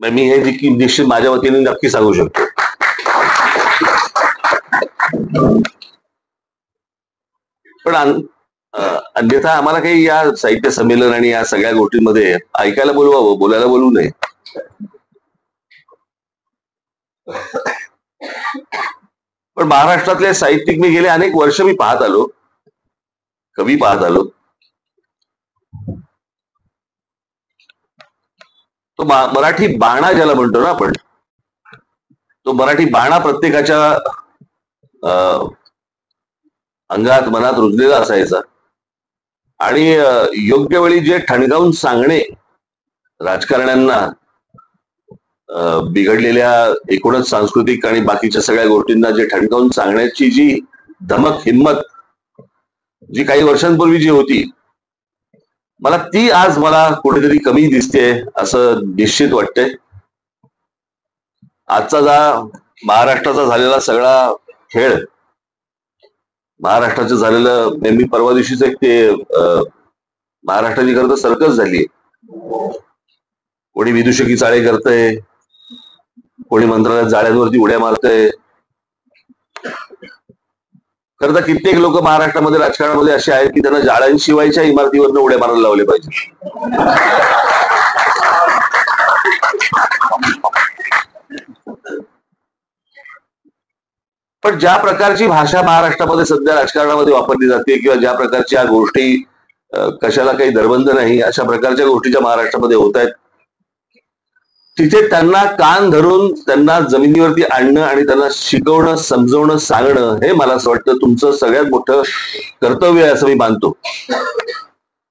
मी हे निश्चित माझ्या वतीने नक्की सांगू शकतो. पण अन्यथा आम्हाला काही या साहित्य संमेलन आणि या सगळ्या गोष्टींमध्ये ऐकायला बोलवावं, बोलायला बोलवू नये. पण महाराष्ट्रातले साहित्यिक मी गेले अनेक वर्ष मी पाहत आलो, कवी पाहत आलो. तो मराठी बाणा ज्याला म्हणतो ना आपण, तो मराठी बाणा प्रत्येकाच्या अंगात मनात रुजलेला असायचा. आणि योग्य वेळी जे ठणकावून सांगणे राजकारण्यांना बिघडलेल्या एकूणच सांस्कृतिक आणि बाकीच्या सगळ्या गोष्टींना जे ठणकावून सांगण्याची जी धमक हिंमत जी काही वर्षांपूर्वी जी होती, मला ती आज मला कुठेतरी कमी दिसते असं निश्चित वाटतंय. आजचा महाराष्ट्राचा झालेला सगळा खेळ, महाराष्ट्राचं झालेलं, नेहमी परवा दिवशीच एक ते महाराष्ट्राची खरं तर सर्कस झाली. कोणी विदूषकी चाळे करतंय, कोणी मंत्रालयात जाळ्यांवरती उड्या मारतंय. खरं तर कित्येक लोक महाराष्ट्रामध्ये राजकारणामध्ये असे आहेत की त्यांना जाळ्यांशिवायच्या इमारतीवरनं उड्या मारायला लावले पाहिजे. पण ज्या प्रकारची भाषा महाराष्ट्रामध्ये सध्या राजकारणामध्ये वापरली जाते किंवा ज्या प्रकारच्या गोष्टी कशाला काही दरबंद नाही अशा प्रकारच्या गोष्टी ज्या महाराष्ट्रामध्ये होत आहेत, तिथे त्यांना कान धरून त्यांना जमिनीवरती आणणं आणि त्यांना शिकवणं, समजवणं, सांगणं हे मला असं वाटतं तुमचं सगळ्यात मोठं कर्तव्य आहे असं मी मानतो.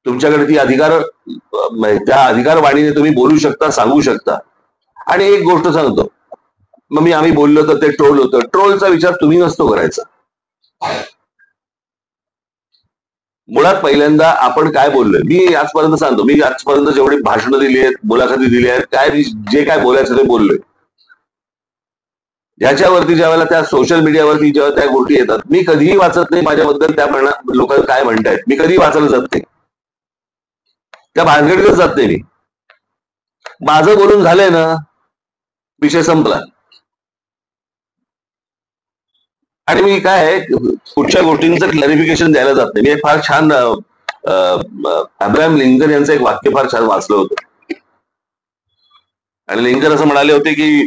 तुमच्याकडे ती त्या अधिकारवाणीने तुम्ही बोलू शकता, सांगू शकता. आणि एक गोष्ट सांगतो, मग आम्ही बोललो तर ते ट्रोल होतं. ट्रोलचा विचार तुम्ही नसतो करायचा. मुळात पहिल्यांदा आपण काय बोललोय, मी आजपर्यंत सांगतो, मी आजपर्यंत जेवढी भाषणं दिली आहेत, मुलाखती दिली आहेत, काय जे काय बोलायचं ते बोललोय. ज्याच्यावरती ज्यावेळेला त्या सोशल मीडियावरती जेव्हा त्या गोष्टी येतात, मी कधीही वाचत नाही माझ्याबद्दल त्या लोक काय म्हणतायत, मी कधीही वाचायला जात नाही, त्या भानगडीतच जात नाही. मी माझं बोलून झालंय ना, विषय संपला. आणि मी काय कुठच्या गोष्टींचं क्लॅरिफिकेशन द्यायला जात नाही. मी एक फार छान अब्राहम लिंकन यांचं एक वाक्य फार छान वाचलं होतं. आणि लिंकन असं म्हणाले होते की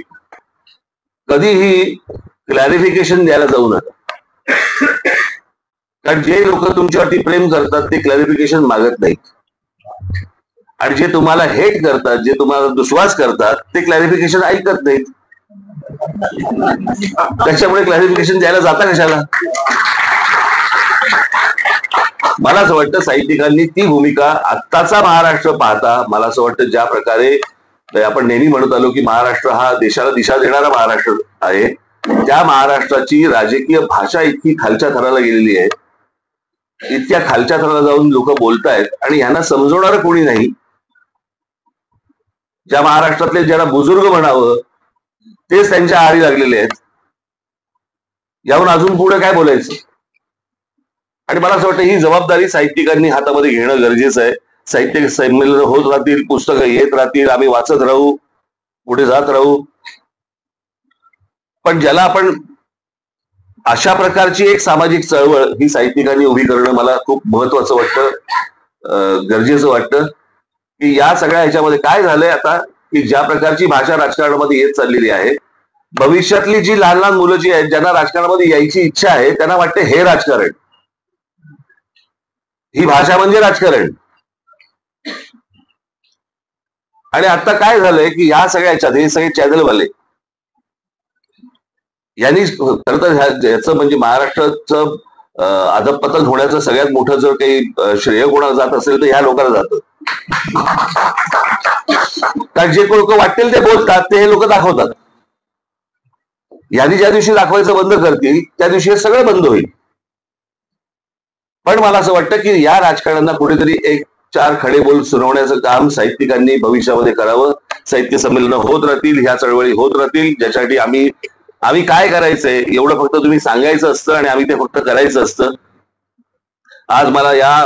कधीही क्लॅरिफिकेशन द्यायला जाऊ नका, कारण जे लोक तुमच्यावरती प्रेम करतात ते क्लॅरिफिकेशन मागत नाहीत, आणि जे तुम्हाला हेट करतात, जे तुम्हाला दुश्वास करतात ते क्लॅरिफिकेशन ऐकत नाहीत. त्याच्यामुळे क्लॅरिफिकेशन द्यायला जाता कशाला. मला असं वाटतं साहित्यिकांनी ती भूमिका आत्ताचा महाराष्ट्र पाहता, मला असं वाटतं ज्या प्रकारे आपण नेहमी म्हणत आलो की महाराष्ट्र हा देशाला दिशा देणारा महाराष्ट्र आहे, त्या महाराष्ट्राची राजकीय भाषा इतकी खालच्या थराला गेलेली आहे, इतक्या खालच्या थराला जाऊन लोक बोलतायत आणि ह्यांना समजवणारं कोणी नाही. ज्या महाराष्ट्रातले ज्याला बुजुर्ग म्हणावं तेच त्यांच्या आहारी लागलेले आहेत. याहून अजून पुढे काय बोलायचं. आणि मला असं वाटतं ही जबाबदारी साहित्यिकांनी हातामध्ये घेणं गरजेचं आहे. साहित्य संमेलन होत राहतील, पुस्तकं येत राहतील, आम्ही वाचत राहू, पुढे जात राहू. पण ज्याला आपण अशा प्रकारची एक सामाजिक चळवळ ही साहित्यिकांनी उभी करणं मला खूप महत्वाचं वाटतं, गरजेचं वाटतं. की या सगळ्या ह्याच्यामध्ये काय झालंय आता, की ज्या प्रकारची भाषा राजकारणामध्ये येत चाललेली आहे, भविष्यातली जी लहान लहान मुलं जी आहेत ज्यांना राजकारणामध्ये यायची इच्छा आहे त्यांना वाटते हे राजकारण, ही भाषा म्हणजे राजकारण. आणि आता काय झालंय की या सगळ्या ह्याच्यात हे सगळे चॅनलवाले यांनी खरं तर याचं म्हणजे महाराष्ट्राचं अधपतन होण्याचं सगळ्यात मोठं जर काही श्रेय कोणाला जात असेल तर ह्या लोकांना जातं. कारण जे लोक वाटेल ते बोलतात ते हे लोक दाखवतात. यांनी ज्या दिवशी दाखवायचं बंद करतील त्या दिवशी हे सगळं बंद होईल. पण मला असं वाटतं की या राजकारण्यांना कुठेतरी एक चार खडे बोल सुनावण्याचं काम साहित्यिकांनी भविष्यामध्ये करावं. साहित्य संमेलन होत राहतील, ह्या चळवळी होत राहतील, ज्याच्यासाठी आम्ही काय करायचंय एवढं फक्त तुम्ही सांगायचं असतं आणि आम्ही ते फक्त करायचं असतं. आज मला या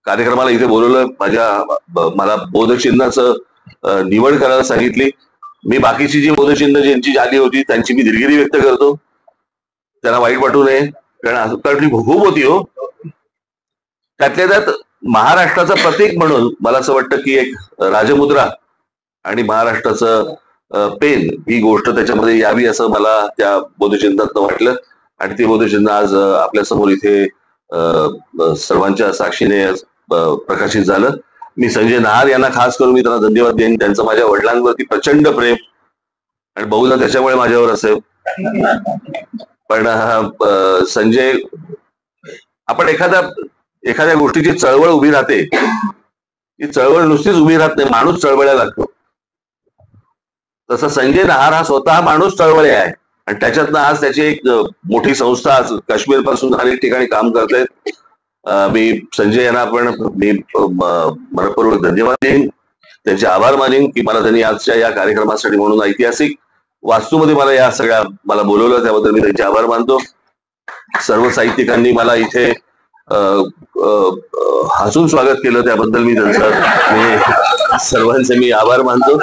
कार्यक्रमाला इथे बोलवलं, मला बोधचिन्हाचं निवड करायला सांगितली. मी बाकीची जी बोधचिन्ह ज्यांची झाली होती त्यांची मी दिलगिरी व्यक्त करतो, त्यांना वाईट वाटू नये, कारण ती खूप होती हो. त्यातल्या त्यात महाराष्ट्राचं प्रतीक म्हणून मला असं वाटतं की एक राजमुद्रा आणि महाराष्ट्राचं पेन ही गोष्ट त्याच्यामध्ये यावी असं मला त्या बोधचिन्हात वाटलं. आणि ते बोधचिन्ह आज आपल्या समोर इथे सर्वांच्या साक्षीने प्रकाशित झालं. मी संजय नहार यांना खास करून मी त्यांना धन्यवाद देईन. त्यांचं माझ्या वडिलांवरती प्रचंड प्रेम आणि बहुधा त्याच्यामुळे माझ्यावर असेल. पण संजय, आपण एखाद्या गोष्टीची चळवळ उभी राहते, ती चळवळ नुसतीच उभी राहत नाही, माणूस चळवळायला लागतो. तसं संजय नहार हा स्वतः माणूस चळवळे आहे आणि त्याच्यातनं आज त्याची एक मोठी संस्था काश्मीर पासून अनेक ठिकाणी काम करतायत. मी संजय यांना मी मनपूर्वक धन्यवाद देईन, त्यांचे आभार मानेन की मला त्यांनी आजच्या या कार्यक्रमासाठी म्हणून ऐतिहासिक वास्तूमध्ये मला बोलवलं, त्याबद्दल मी त्यांचे आभार मानतो. सर्व साहित्यिकांनी मला इथे हसून स्वागत केलं, त्याबद्दल मी सर्वांचे मी आभार मानतो.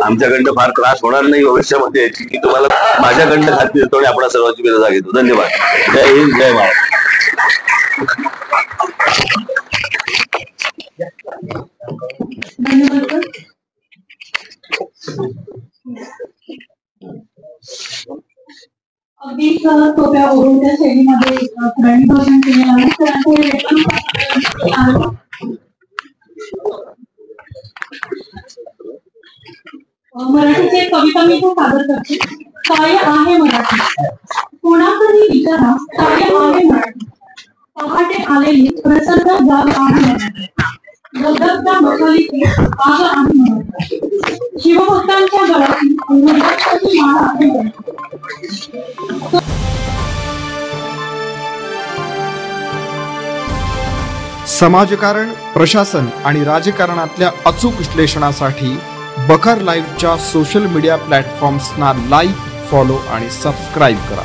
आमच्याकडनं फार त्रास होणार नाही भविष्यामध्ये याची, की तुम्हाला माझ्याकडनं खात्री देतो आणि आपण सर्वांची मी रजा घेतो. धन्यवाद. जय हिंद, जय महाराष्ट्र. अगदी सोप्या ओरडत्या शैलीमध्ये भाषण केलेलं आहे. मराठीची एक कविता मी तो सादर करते. काय आहे मराठी, कोणातरी विचारा काय आहे मराठी. पहाटे आलेली प्रसन्न जाग आहे मराठी, गदगदा मशालीची आग आहे मराठी. शिवभक्तांच्या गळाची उन्हाळ्याची माळ आहे मराठी. समाजकारण, प्रशासन आणि राजकारणातल्या अचूक विश्लेषणासाठी बखर लाईव्हच्या सोशल मीडिया प्लॅटफॉर्म्सना लाईक, फॉलो आणि सबस्क्राईब करा.